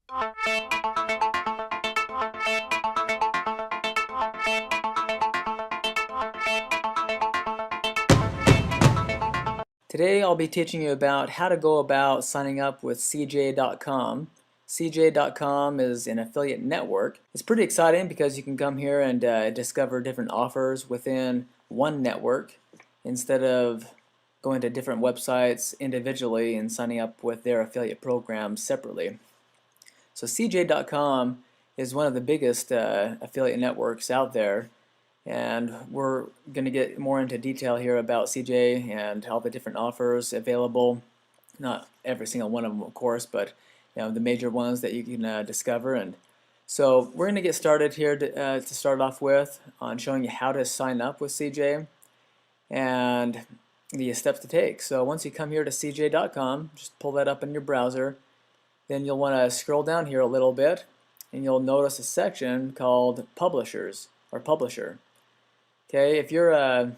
Today I'll be teaching you about how to go about signing up with CJ.com. CJ.com is an affiliate network. It's pretty exciting because you can come here and discover different offers within one network instead of going to different websites individually and signing up with their affiliate programs separately. So CJ.com is one of the biggest affiliate networks out there, and we're going to get more into detail here about CJ and all the different offers available. Not every single one of them, of course, but the major ones that you can discover. And so we're going to get started here to start off with on showing you how to sign up with CJ and the steps to take. So once you come here to CJ.com, just pull that up in your browser. Then you'll want to scroll down here a little bit, and you'll notice a section called Publishers or Publisher. Okay, if you're a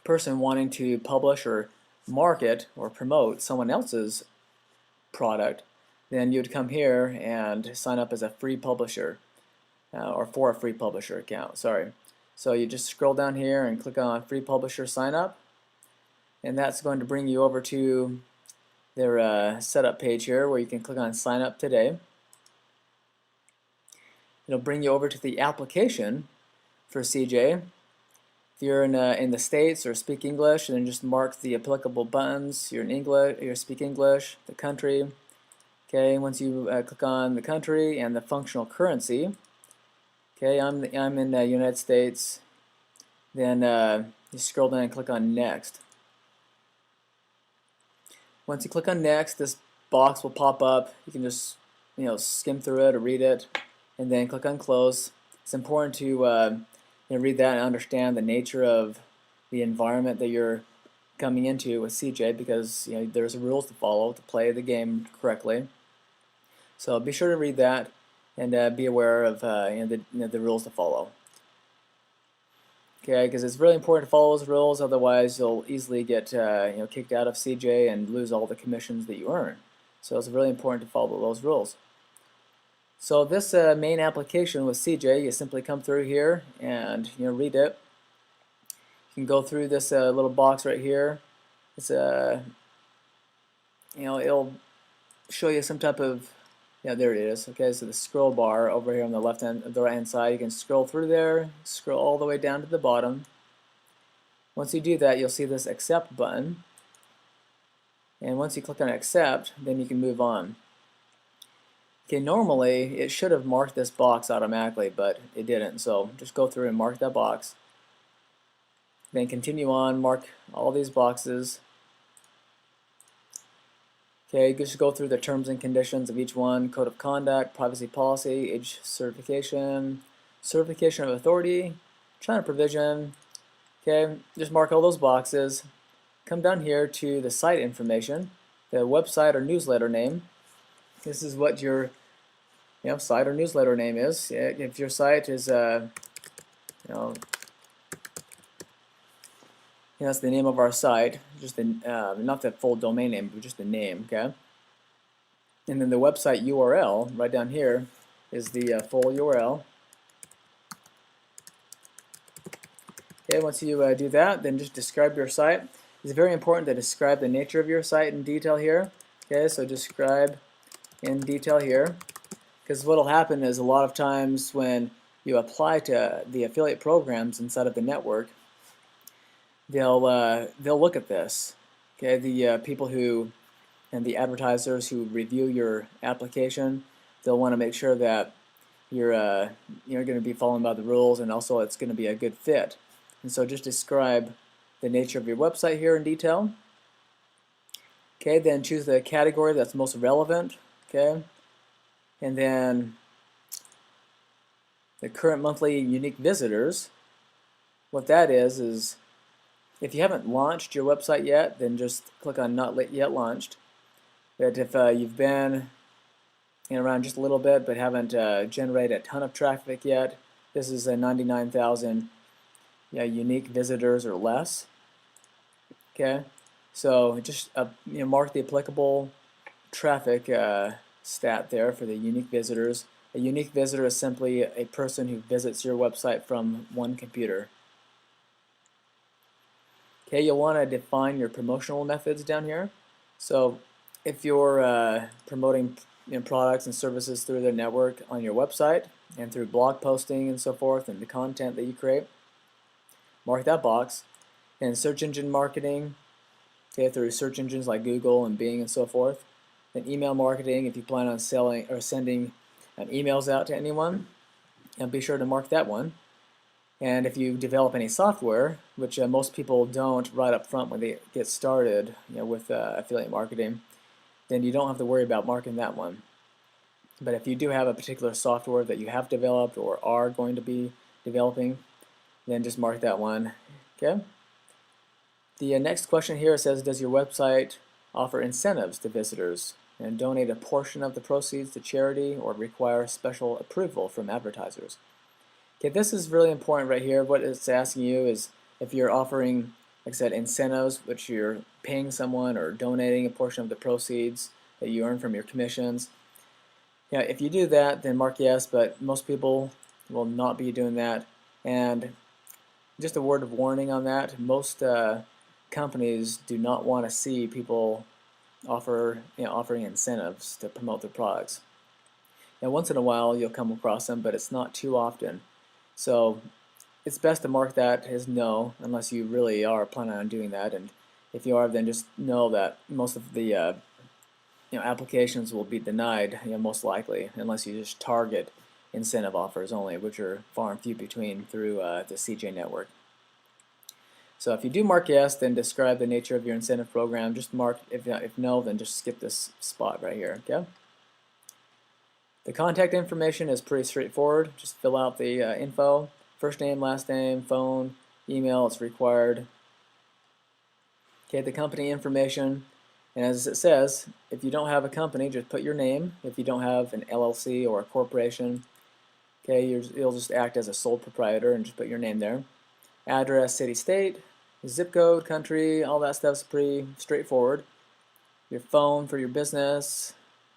person wanting to publish or market or promote someone else's product, then you'd come here and sign up as a free publisher or for a free publisher account. Sorry. So you just scroll down here and click on Free Publisher Sign Up, and that's going to bring you over to their setup page here where you can click on Sign Up Today. It'll bring you over to the application for CJ. If you're in the States or speak English, then just mark the applicable buttons. You're in English, you speak English, the country. Okay, once you click on the country and the functional currency, okay, I'm in the United States. Then you scroll down and click on Next. Once you click on Next, this box will pop up. You can just skim through it or read it, and then click on Close. It's important to read that and understand the nature of the environment that you're coming into with CJ, because there's rules to follow to play the game correctly. So be sure to read that and be aware of the rules to follow. Okay, because it's really important to follow those rules, otherwise you'll easily get kicked out of CJ and lose all the commissions that you earn. So it's really important to follow those rules. So this main application with CJ, you simply come through here and read it. You can go through this little box right here. It's it'll show you some type of there it is. Okay, so the scroll bar over here on the right hand side, you can scroll through there, scroll all the way down to the bottom. Once you do that, you'll see this Accept button, and once you click on Accept, then you can move on. Okay, normally it should have marked this box automatically, but it didn't, so just go through and mark that box. Then continue on, mark all these boxes. Okay, just go through the terms and conditions of each one: code of conduct, privacy policy, age certification, certification of authority, China provision. Okay, just mark all those boxes. Come down here to the site information, the website or newsletter name. This is what your site or newsletter name is. If your site is that's the name of our site, just the not the full domain name, but just the name. Okay, and then the website URL right down here is the full URL. Okay, once you do that, then just describe your site. It's very important to describe the nature of your site in detail here. Okay, so describe in detail here, because what will happen is a lot of times when you apply to the affiliate programs inside of the network, they'll look at this. Okay, the people and the advertisers who review your application, they'll want to make sure that you're going to be following by the rules, and also it's going to be a good fit. And so just describe the nature of your website here in detail. Okay, then choose the category that's most relevant. Okay, and then the current monthly unique visitors. What that is if you haven't launched your website yet, then just click on Not Yet Launched. But if you've been around just a little bit but haven't generated a ton of traffic yet, this is a 99,000 unique visitors or less. Okay, so just mark the applicable traffic stat there for the unique visitors. A unique visitor is simply a person who visits your website from one computer. Okay, you'll want to define your promotional methods down here. So if you're promoting products and services through their network on your website and through blog posting and so forth and the content that you create, mark that box. And search engine marketing, okay, through search engines like Google and Bing and so forth. Then email marketing, if you plan on selling or sending emails out to anyone, and be sure to mark that one. And if you develop any software, which most people don't right up front when they get started, with affiliate marketing, then you don't have to worry about marking that one. But if you do have a particular software that you have developed or are going to be developing, then just mark that one. Okay. The next question here says, does your website offer incentives to visitors and donate a portion of the proceeds to charity or require special approval from advertisers? Okay, this is really important right here. What it's asking you is if you're offering, like I said, incentives, which you're paying someone or donating a portion of the proceeds that you earn from your commissions. Yeah, if you do that, then mark yes, but most people will not be doing that. And just a word of warning on that, most companies do not want to see people offering incentives to promote their products. Now, once in a while you'll come across them, but it's not too often. So it's best to mark that as no, unless you really are planning on doing that. And if you are, then just know that most of the applications will be denied, most likely, unless you just target incentive offers only, which are far and few between through the CJ network. So if you do mark yes, then describe the nature of your incentive program. Just mark, if no, then just skip this spot right here, okay? The contact information is pretty straightforward. Just fill out the info, first name, last name, phone, email, it's required. Okay, the company information, and as it says, if you don't have a company, just put your name. If you don't have an LLC or a corporation, okay, you'll just act as a sole proprietor and just put your name there. Address, city, state, zip code, country, all that stuff's pretty straightforward. Your phone for your business,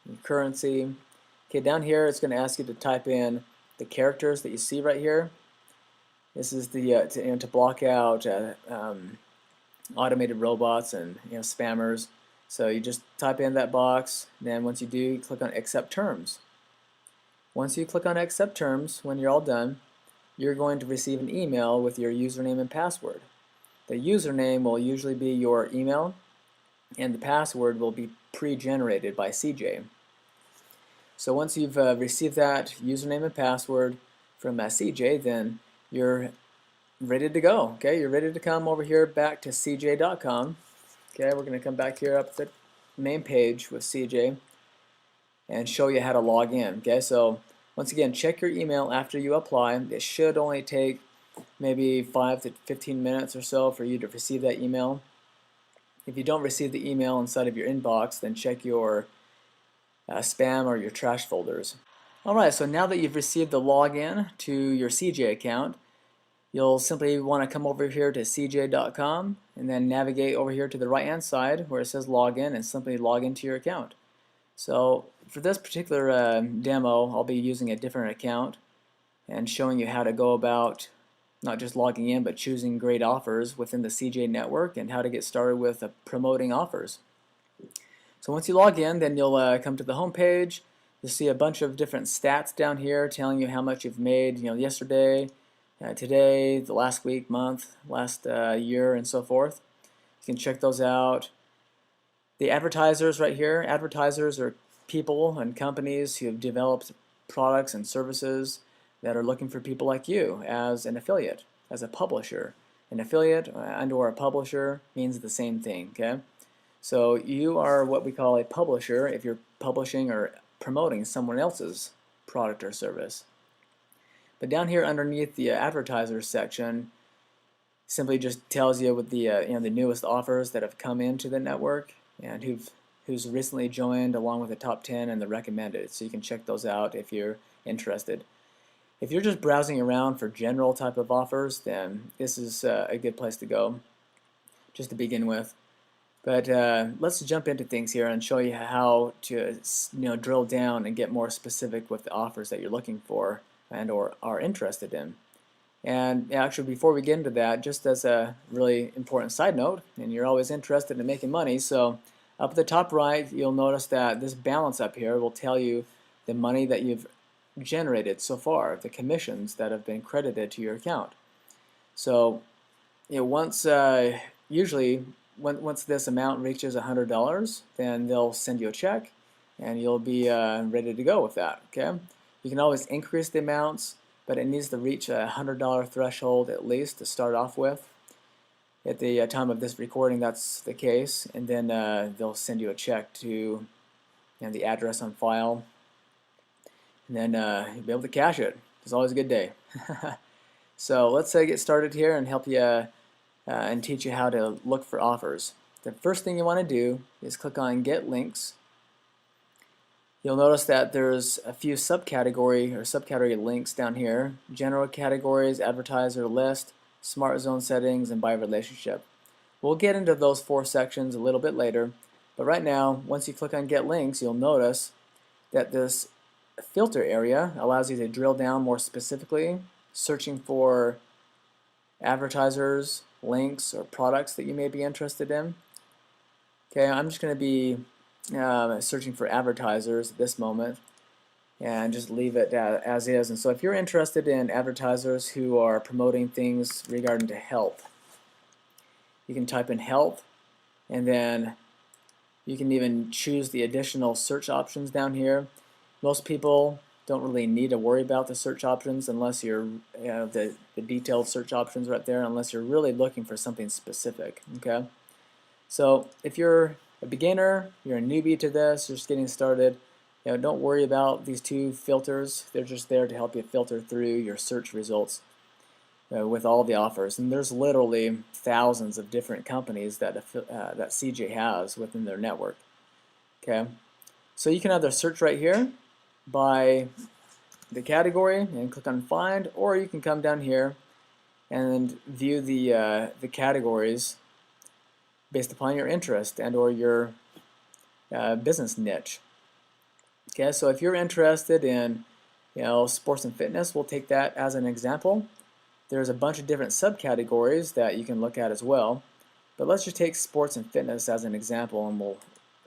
your currency. Okay, down here it's going to ask you to type in the characters that you see right here. This is the to block out automated robots and spammers. So you just type in that box. Then once you do, you click on Accept Terms. Once you click on Accept Terms, when you're all done, you're going to receive an email with your username and password. The username will usually be your email, and the password will be pre-generated by CJ. So once you've received that username and password from CJ, then you're ready to go. Okay, you're ready to come over here back to CJ.com. Okay, we're going to come back here up the main page with CJ and show you how to log in. Okay, so once again, check your email after you apply. It should only take maybe 5 to 15 minutes or so for you to receive that email. If you don't receive the email inside of your inbox, then check your spam or your trash folders. Alright, so now that you've received the login to your CJ account, you'll simply want to come over here to cj.com and then navigate over here to the right hand side where it says login and simply log into your account. So for this particular demo, I'll be using a different account and showing you how to go about not just logging in but choosing great offers within the CJ network and how to get started with promoting offers. So once you log in, then you'll come to the home page. You'll see a bunch of different stats down here telling you how much you've made, yesterday, today, the last week, month, last year, and so forth. You can check those out. The advertisers right here, advertisers are people and companies who have developed products and services that are looking for people like you as an affiliate, as a publisher. An affiliate and/or a publisher means the same thing, okay? So you are what we call a publisher if you're publishing or promoting someone else's product or service. But down here underneath the advertisers section simply just tells you what the the newest offers that have come into the network and who's recently joined, along with the top 10 and the recommended. So you can check those out if you're interested. If you're just browsing around for general type of offers, then this is a good place to go just to begin with. But let's jump into things here and show you how to drill down and get more specific with the offers that you're looking for and or are interested in. And actually, before we get into that, just as a really important side note, and you're always interested in making money, so up at the top right, you'll notice that this balance up here will tell you the money that you've generated so far, the commissions that have been credited to your account. So, once usually once this amount reaches $100, then they'll send you a check, and you'll be ready to go with that. Okay, you can always increase the amounts, but it needs to reach a $100 threshold at least to start off with. At the time of this recording, that's the case, and then they'll send you a check to the address on file, and then you'll be able to cash it. It's always a good day. So let's get started here and help you and teach you how to look for offers. The first thing you want to do is click on Get Links. You'll notice that there's a few subcategory links down here: general categories, advertiser list, smart zone settings, and buyer relationship. We'll get into those 4 sections a little bit later, but right now, once you click on Get Links, you'll notice that this filter area allows you to drill down more specifically, searching for advertisers, links, or products that you may be interested in. Okay, I'm just going to be searching for advertisers at this moment and just leave it as is. And so if you're interested in advertisers who are promoting things regarding to health, you can type in health, and then you can even choose the additional search options down here. Most people don't really need to worry about the search options unless you're the detailed search options right there, unless you're really looking for something specific. Okay, so if you're a beginner, you're a newbie to this, you're just getting started, don't worry about these 2 filters. They're just there to help you filter through your search results with all the offers. And there's literally thousands of different companies that CJ has within their network. Okay, so you can either search right here by the category and click on Find, or you can come down here and view the categories based upon your interest and or your business niche. Okay, so if you're interested in sports and fitness, we'll take that as an example. There's a bunch of different subcategories that you can look at as well, but let's just take sports and fitness as an example, and we'll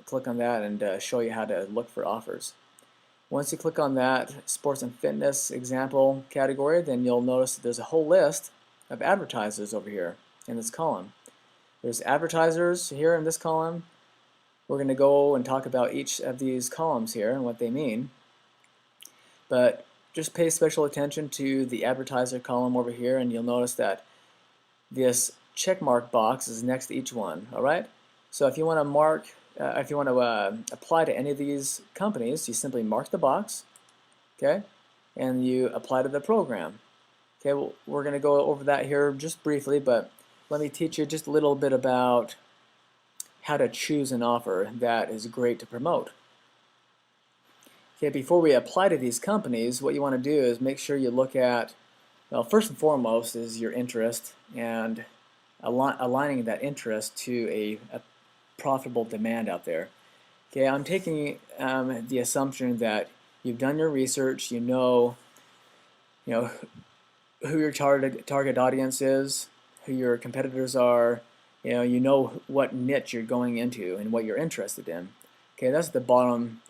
click on that and show you how to look for offers. Once you click on that sports and fitness example category, then you'll notice that there's a whole list of advertisers over here in this column. There's advertisers here in this column. We're going to go and talk about each of these columns here and what they mean. But just pay special attention to the advertiser column over here, and you'll notice that this check mark box is next to each one. All right. So if you want to apply to any of these companies, you simply mark the box, okay, and you apply to the program. Okay. Well, we're going to go over that here just briefly, but let me teach you just a little bit about how to choose an offer that is great to promote. Okay, before we apply to these companies, what you want to do is make sure you look at, well, first and foremost is your interest, and aligning that interest to a profitable demand out there. Okay, I'm taking the assumption that you've done your research, you know who your target audience is, who your competitors are, you know what niche you're going into and what you're interested in. Okay, that's the bottom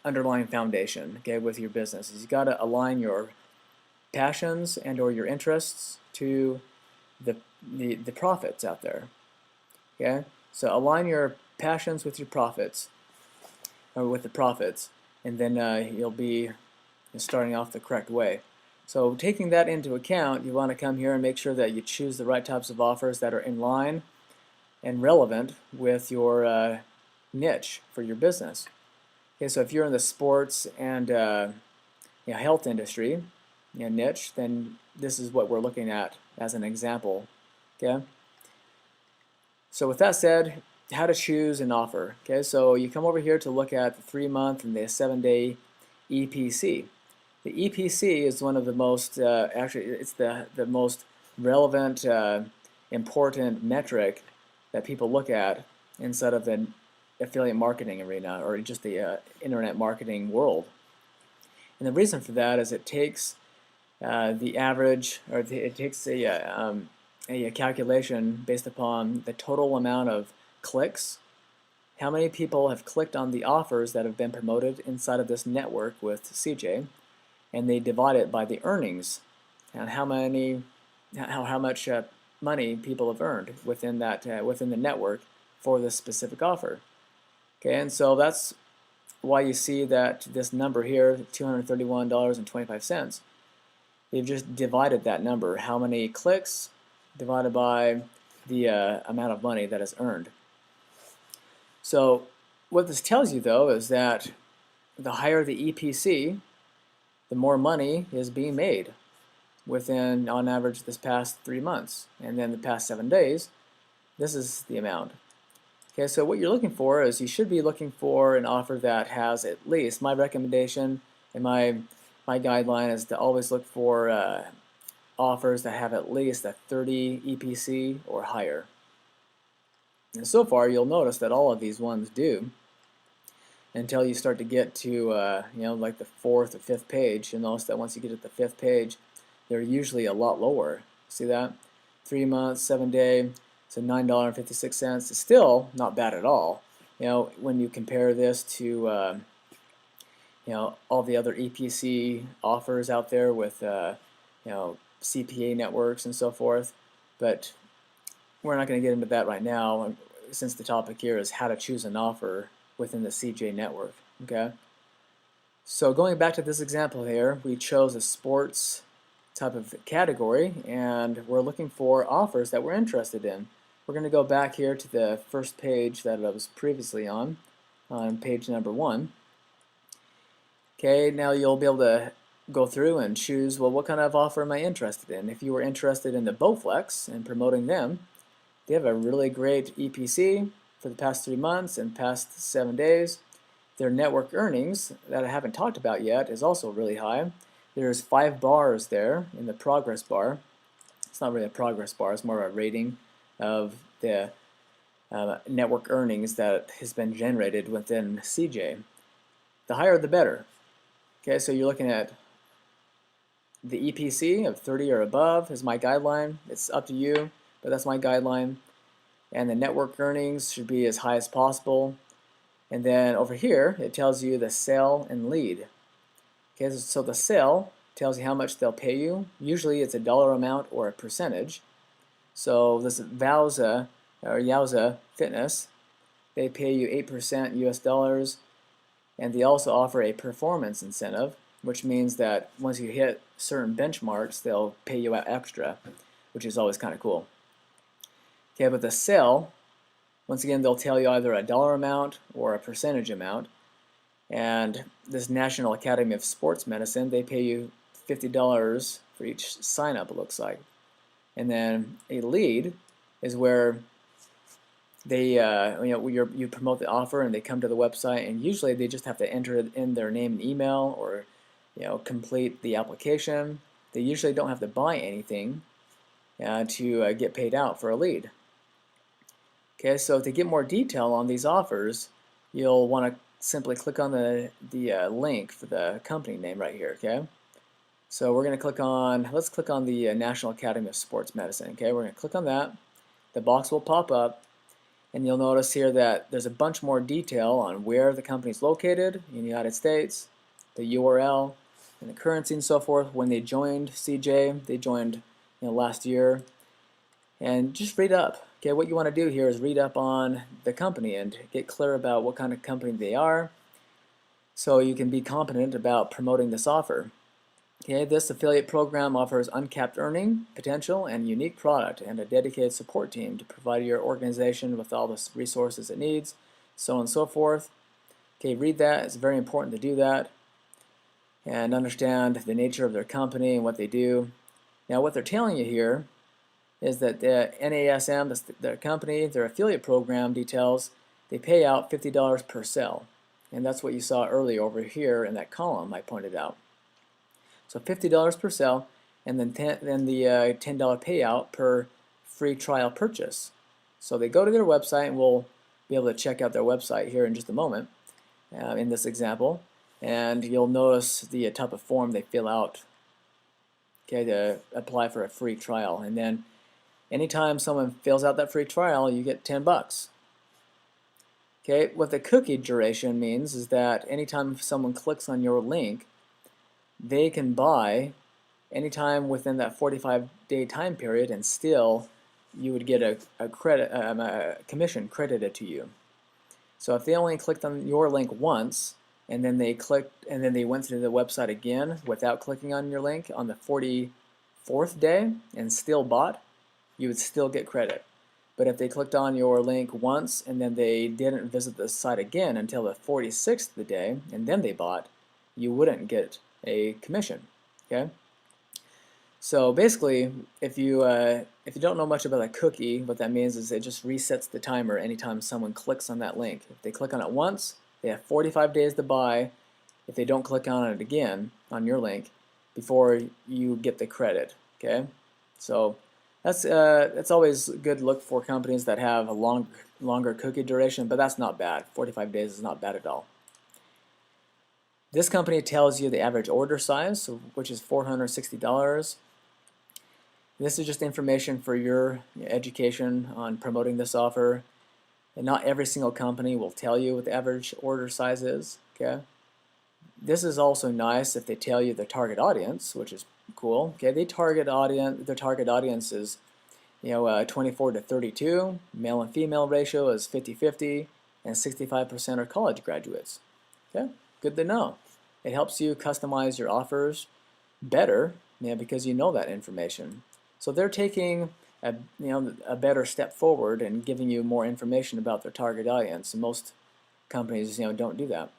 underlying foundation, okay, with your business. Is you got to align your passions and or your interests to the profits out there. Okay, so align your passions with your profits, or with the profits, and then you'll be starting off the correct way. So taking that into account, you want to come here and make sure that you choose the right types of offers that are in line and relevant with your niche for your business. Okay, so if you're in the sports and health industry niche, then this is what we're looking at as an example. Okay. So with that said, how to choose an offer. Okay, so you come over here to look at the 3-month and the 7-day EPC. The EPC is one of the most, actually, it's the most relevant, important metric that people look at inside of the affiliate marketing arena or just the internet marketing world. And the reason for that is it takes the average, or it takes a calculation based upon the total amount of clicks, how many people have clicked on the offers that have been promoted inside of this network with CJ, and they divide it by the earnings and how much money people have earned within that within the network for this specific offer. Okay, and so that's why you see that this number here, $231.25, they've just divided that number, how many clicks divided by the amount of money that is earned. So what this tells you though is that the higher the EPC, the more money is being made within, on average, this past 3 months. And then the past 7 days, this is the amount. Okay, so what you're looking for is you should be looking for an offer that has at least, my recommendation and my guideline is to always look for offers that have at least a 30 EPC or higher. And so far you'll notice that all of these ones do, until you start to get to like the 4th or 5th page. You'll notice that once you get to the 5th page, they're usually a lot lower. See that? 3 months, 7 day, so $9.56 is still not bad at all. When you compare this to all the other EPC offers out there with CPA networks and so forth. But we're not going to get into that right now, since the topic here is how to choose an offer within the CJ network. Okay. So going back to this example here, we chose a sports type of category, and we're looking for offers that we're interested in. We're going to go back here to the first page that I was previously on page number 1. Okay, now you'll be able to go through and choose, well, what kind of offer am I interested in? If you were interested in the Bowflex and promoting them, they have a really great EPC for the past 3 months and past 7 days. Their network earnings that I haven't talked about yet is also really high. There's 5 bars there in the progress bar. It's not really a progress bar, it's more of a rating of the network earnings that has been generated within CJ. The higher the better. Okay, so you're looking at the EPC of 30 or above is my guideline. It's up to you, but that's my guideline. And the network earnings should be as high as possible. And then over here, it tells you the sale and lead. Okay, so the sale tells you how much they'll pay you. Usually it's a dollar amount or a percentage. So this Wowza or Yowza Fitness, they pay you 8% US dollars, and they also offer a performance incentive, which means that once you hit certain benchmarks, they'll pay you out extra, which is always kind of cool. Okay, but the sale, once again, they'll tell you either a dollar amount or a percentage amount. And this National Academy of Sports Medicine, they pay you $50 for each sign-up, it looks like. And then a lead is where they you promote the offer and they come to the website, and usually they just have to enter in their name and email, or complete the application. They usually don't have to buy anything to get paid out for a lead. Okay, so to get more detail on these offers, you'll want to simply click on the link for the company name right here. Okay, so we're going to click on, let's click on the National Academy of Sports Medicine. Okay, we're going to click on that. The box will pop up, and you'll notice here that there's a bunch more detail on where the company is located in the United States, the URL, and the currency and so forth. When they joined CJ, they joined last year. And just read up. Okay, what you want to do here is read up on the company and get clear about what kind of company they are, so you can be competent about promoting this offer. Okay, this affiliate program offers uncapped earning potential and unique product, and a dedicated support team to provide your organization with all the resources it needs, so on and so forth. Okay, read that. It's very important to do that and understand the nature of their company and what they do. Now, what they're telling you here is that the NASM, their company, their affiliate program details, they pay out $50 per sale. And that's what you saw earlier over here in that column I pointed out. So $50 per sale, and then the $10 payout per free trial purchase. So they go to their website, and we'll be able to check out their website here in just a moment in this example. And you'll notice the type of form they fill out, okay, to apply for a free trial. And then anytime someone fills out that free trial, you get 10 bucks. Okay, what the cookie duration means is that anytime someone clicks on your link, they can buy anytime within that 45-day time period, and still you would get a commission credited to you. So if they only clicked on your link once, and then they went to the website again without clicking on your link on the 44th day and still bought, you would still get credit. But if they clicked on your link once and then they didn't visit the site again until the 46th day and then they bought, you wouldn't get a commission. Okay? So basically, if you don't know much about a cookie, what that means is it just resets the timer anytime someone clicks on that link. If they click on it once, they have 45 days to buy. If they don't click on it again on your link, before you get the credit. Okay, so that's always good to look for companies that have a longer cookie duration, but that's not bad. 45 days is not bad at all. This company tells you the average order size, which is $460. This is just information for your education on promoting this offer. And not every single company will tell you what the average order size is. Okay. This is also nice if they tell you the target audience, which is cool. Okay, their target audience is 24 to 32. Male and female ratio is 50-50, and 65% are college graduates. Okay, good to know. It helps you customize your offers better, because you know that information. So they're taking a better step forward and giving you more information about their target audience. And most companies don't do that.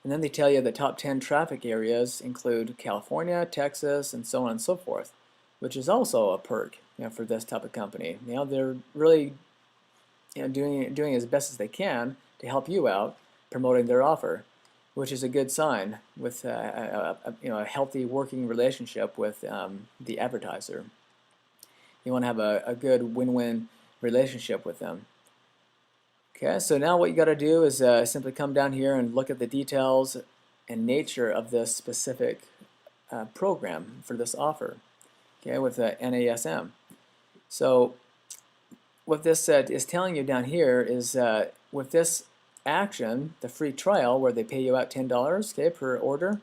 And then they tell you the top 10 traffic areas include California, Texas, and so on and so forth, which is also a perk for this type of company. They're really doing as best as they can to help you out promoting their offer, which is a good sign with a healthy working relationship with the advertiser. You want to have a good win-win relationship with them. Okay, so now what you got to do is simply come down here and look at the details and nature of this specific program for this offer. Okay, with the NASM. So what this is telling you down here is with this action, the free trial where they pay you out $10, okay, per order,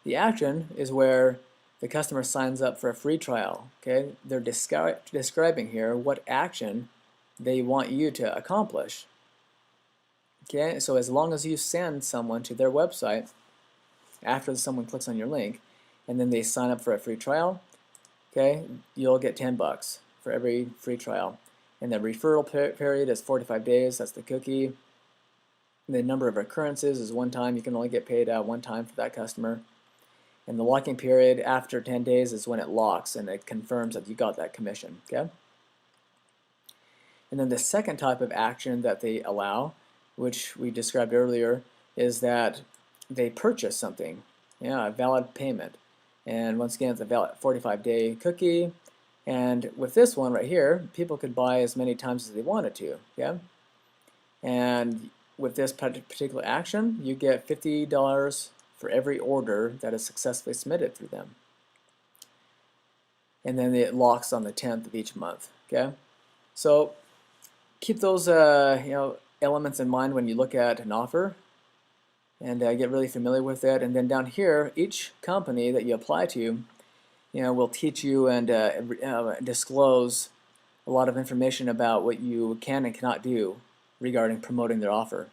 the action is where the customer signs up for a free trial. Okay, they're describing here what action they want you to accomplish. Okay, so as long as you send someone to their website after someone clicks on your link and then they sign up for a free trial, okay, you'll get 10 bucks for every free trial. And the referral period is 45 days, that's the cookie. The number of occurrences is one time. You can only get paid out one time for that customer. And the locking period after 10 days is when it locks and it confirms that you got that commission. Okay. And then the second type of action that they allow, which we described earlier, is that they purchase something, a valid payment. And once again, it's a valid 45-day cookie. And with this one right here, people could buy as many times as they wanted to. Okay? And with this particular action, you get $50 for every order that is successfully submitted through them. And then it locks on the 10th of each month. Okay? So keep those elements in mind when you look at an offer, and get really familiar with it. And then down here, each company that you apply to, will teach you and disclose a lot of information about what you can and cannot do regarding promoting their offer.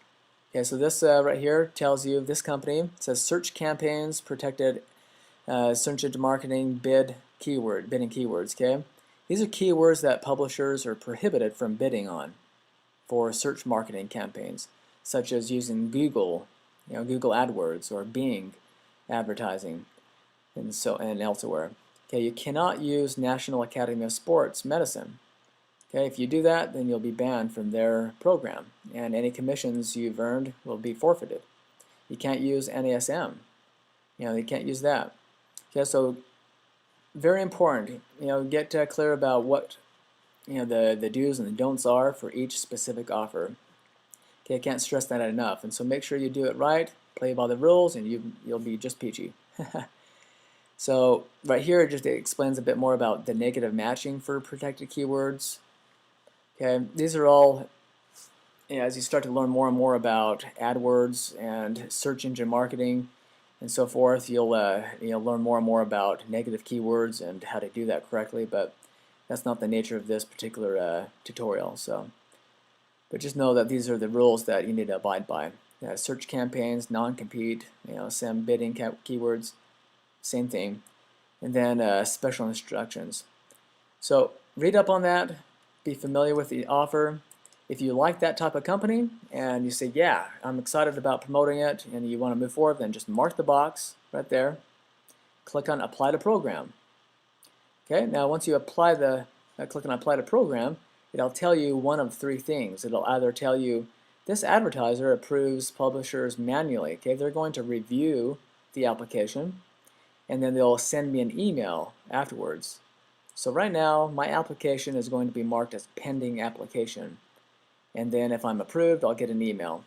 Okay, so this right here tells you this company. It says search campaigns, protected search engine marketing, bidding keywords. Okay. These are keywords that publishers are prohibited from bidding on for search marketing campaigns, such as using Google, Google AdWords or Bing advertising, and elsewhere. Okay, you cannot use National Academy of Sports Medicine. Okay, if you do that, then you'll be banned from their program, and any commissions you've earned will be forfeited. You can't use NASM. You can't use that. Okay, so very important. Get clear about what the do's and the don'ts are for each specific offer. Okay, I can't stress that enough. And so make sure you do it right, play by the rules, and you'll be just peachy. So right here it just explains a bit more about the negative matching for protected keywords. Okay, these are all, as you start to learn more and more about AdWords and search engine marketing and so forth, you'll learn more and more about negative keywords and how to do that correctly. But that's not the nature of this particular tutorial. But just know that these are the rules that you need to abide by. Search campaigns, non-compete, SEM bidding keywords, same thing. And then special instructions. So read up on that, be familiar with the offer. If you like that type of company and you say, yeah, I'm excited about promoting it, and you want to move forward, then just mark the box right there. Click on Apply to Program. Okay, now once you apply click on Apply to Program, it'll tell you one of three things. It'll either tell you this advertiser approves publishers manually. Okay, they're going to review the application, and then they'll send me an email afterwards. So right now, my application is going to be marked as pending application. And then if I'm approved, I'll get an email.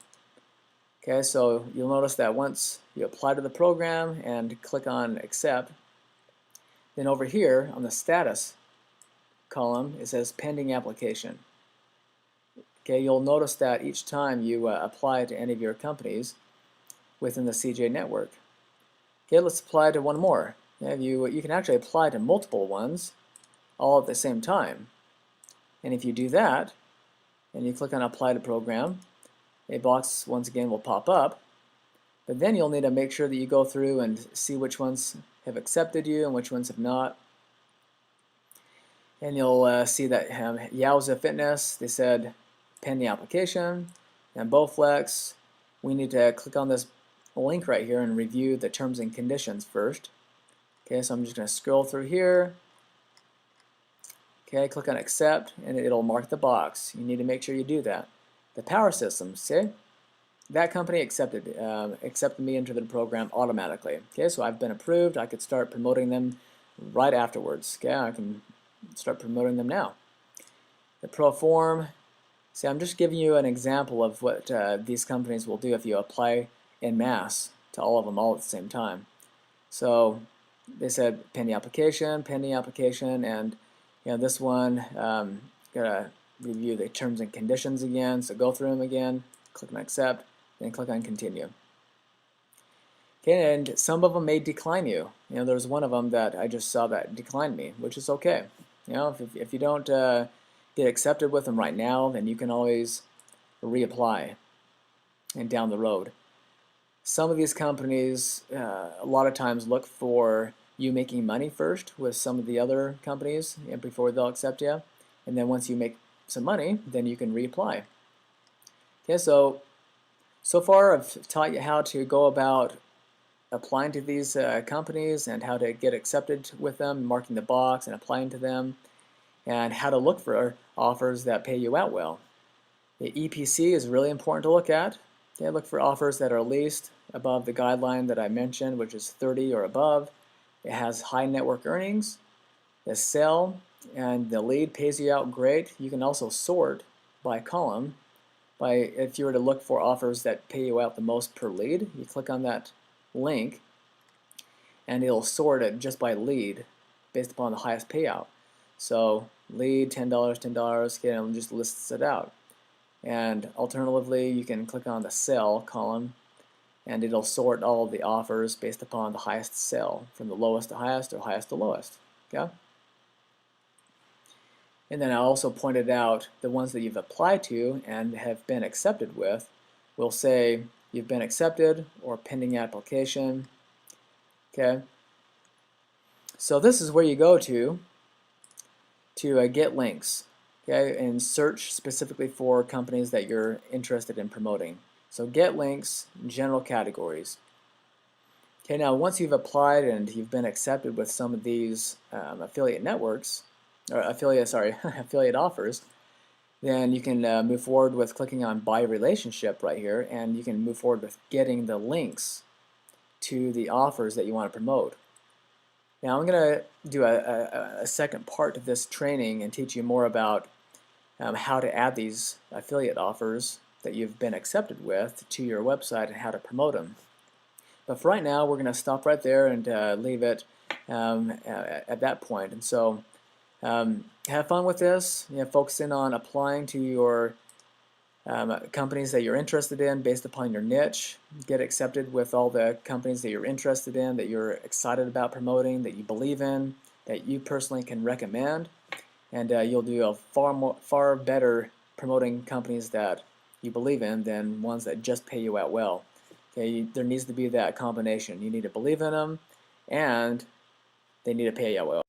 Okay, so you'll notice that once you apply to the program and click on Accept, then over here on the status column, it says pending application. Okay, you'll notice that each time you apply to any of your companies within the CJ network. Okay, let's apply to one more. You can actually apply to multiple ones all at the same time. And if you do that, and you click on Apply to Program, a box once again will pop up. But then you'll need to make sure that you go through and see which ones have accepted you and which ones have not. And you'll see that Yowza Fitness, they said pending application, and Bowflex, we need to click on this link right here and review the terms and conditions first. Okay, so I'm just going to scroll through here. Okay, click on Accept, and it'll mark the box. You need to make sure you do that. The Power Systems, see? That company accepted me into the program automatically. Okay, so I've been approved. I could start promoting them right afterwards. Okay, I can start promoting them now. The Proform, see, I'm just giving you an example of what these companies will do if you apply en masse to all of them all at the same time. So they said pending application, and this one, gotta review the terms and conditions again, so go through them again, click on Accept, then click on Continue. Okay, and some of them may decline you. There's one of them that I just saw that declined me, which is okay. If you don't get accepted with them right now, then you can always reapply and down the road. Some of these companies a lot of times look for you making money first with some of the other companies before they'll accept you, and then once you make some money, then you can reapply. Okay, so far I've taught you how to go about applying to these companies and how to get accepted with them, marking the box and applying to them, and how to look for offers that pay you out well. The EPC is really important to look at. Okay, look for offers that are at least above the guideline that I mentioned, which is 30 or above. It has high network earnings, the sell, and the lead pays you out great. You can also sort by column. If you were to look for offers that pay you out the most per lead, you click on that link and it'll sort it just by lead based upon the highest payout. So lead $10, $10, okay, and it just lists it out. And alternatively, you can click on the sell column and it'll sort all of the offers based upon the highest sell, from the lowest to highest or highest to lowest. Okay? And then I also pointed out the ones that you've applied to and have been accepted with will say you've been accepted or pending application. Okay? So this is where you go to get links. Okay? And search specifically for companies that you're interested in promoting. So get links, general categories. Okay, now once you've applied and you've been accepted with some of these affiliate networks, or affiliate offers, then you can move forward with clicking on Buy Relationship right here, and you can move forward with getting the links to the offers that you want to promote. Now I'm going to do a second part of this training and teach you more about how to add these affiliate offers that you've been accepted with to your website and how to promote them. But for right now, we're going to stop right there and leave it at that point. And so have fun with this. Focus in on applying to your companies that you're interested in based upon your niche. Get accepted with all the companies that you're interested in, that you're excited about promoting, that you believe in, that you personally can recommend, and you'll do a far better promoting companies that you believe in than ones that just pay you out well. Okay, there needs to be that combination. You need to believe in them, and they need to pay you out well.